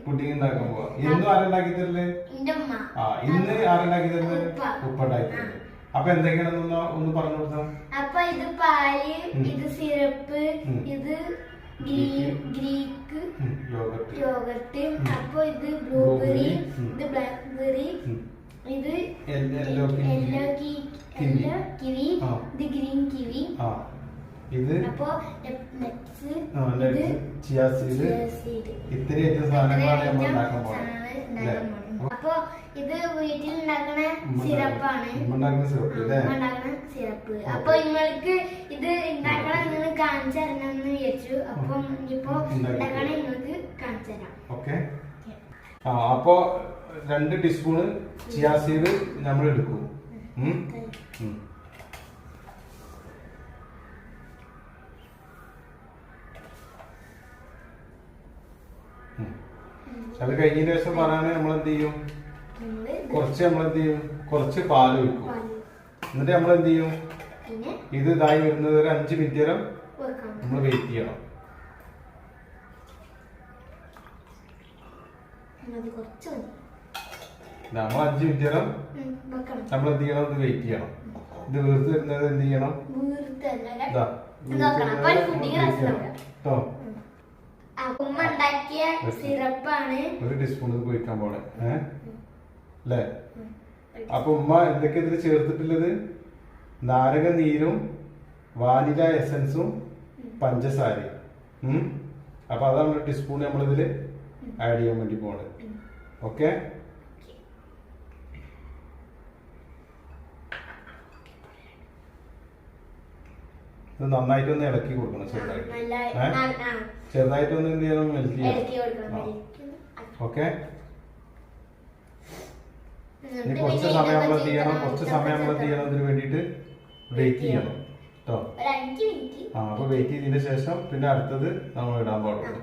Pudding ഉണ്ടാക്കാൻ പോവാ. ഇന്നും ആരുണ്ടാക്കി തരല്? ഇന്ന് ആരുണ്ടാക്കി തരല്? ഉപ്പ ഉണ്ടാക്കി തരല്. അപ്പൊ എന്തൊക്കെയാണെന്ന് ഒന്ന് പറഞ്ഞു കൊടുത്താ. അപ്പൊ ഇത് പാല്, ഇത് സിറപ്പ്, ഇത് ഗ്രീക്ക് യോഗർട്ട്, അപ്പൊ ഇത് ബ്ലൂബെറി, ഇത് ബ്ലാക്ക്ബെറി, ഇത് യെല്ലോ കിവി, ഇത് ഗ്രീൻ കിവി, ഇത് അപ്പൊ നട്ട്സ്, ചിയ സീഡ്. ഇത്രയും സാധനങ്ങളാണ് നമ്മൾ ഉണ്ടാക്കാൻ പോകുന്നത്. അപ്പൊ ഇത് വീട്ടിൽ ഉണ്ടാക്കണ സിറപ്പാണ്. സിറപ്പ്. അപ്പൊ നിങ്ങൾക്ക് ഇത് ഉണ്ടാക്കണം നിങ്ങൾ കാണിച്ചു തരണം എന്ന് വിചാരിച്ചു. അപ്പം ഇനിയിപ്പോ ഉണ്ടാക്കണ നിങ്ങൾക്ക് കാണിച്ചു തരാം. ഓക്കെ. അപ്പൊ 2 ടീസ്പൂണ് ചിയ സീഡ് നമ്മൾ എടുക്കും. അത് കഴിഞ്ഞതിന് ശേഷം പറയാന് നമ്മളെന്ത് ചെയ്യും? കുറച്ച് പാല് ഒഴിക്കും. എന്നിട്ട് നമ്മളെന്ത് ചെയ്യും? ഇത് ഇതായി വരുന്നത് ഒരു 5 മിനിറ്റ് നേരം നമ്മൾ വെയിറ്റ് ചെയ്യണം. നമ്മൾ 5 മിനിറ്റ് നേരം നമ്മൾ എന്ത് ചെയ്യണം? ഇത് വെയിറ്റ് ചെയ്യണം. ഇത് വീർത്ത് വരുന്നത് എന്ത് ചെയ്യണം? സിറപ്പാണ്. 1 ടീസ്പൂൺ ഇത് ഒഴിക്കാൻ പോണേ. അല്ലേ? അപ്പൊ ഉമ്മ എന്തൊക്കെ ഇതിൽ ചേർത്തിട്ടുള്ളത്? നാരങ്ങ നീരും വാനില എസൻസും പഞ്ചസാരയും. അപ്പൊ അതാണ് 1 ടീസ്പൂൺ നമ്മളിതില് ആഡ് ചെയ്യാൻ വേണ്ടി പോണത്. ഓക്കെ. ഇത് നന്നായിട്ടൊന്ന് ഇളക്കി കൊടുക്കണം. ചെറുതായിട്ടൊന്ന് എന്ത് ചെയ്യണം? മെൽറ്റ് ചെയ്യണം. ഓക്കെ. ഇനി കുറച്ച് സമയം നമ്മൾ എന്ത് ചെയ്യണം? ഇതിന് വേണ്ടിയിട്ട് വെയിറ്റ് ചെയ്യണം കേട്ടോ. അപ്പൊ വെയിറ്റ് ചെയ്തതിന് ശേഷം പിന്നെ അടുത്തത് നമ്മൾ ഇടാൻ പാടുള്ളൂ.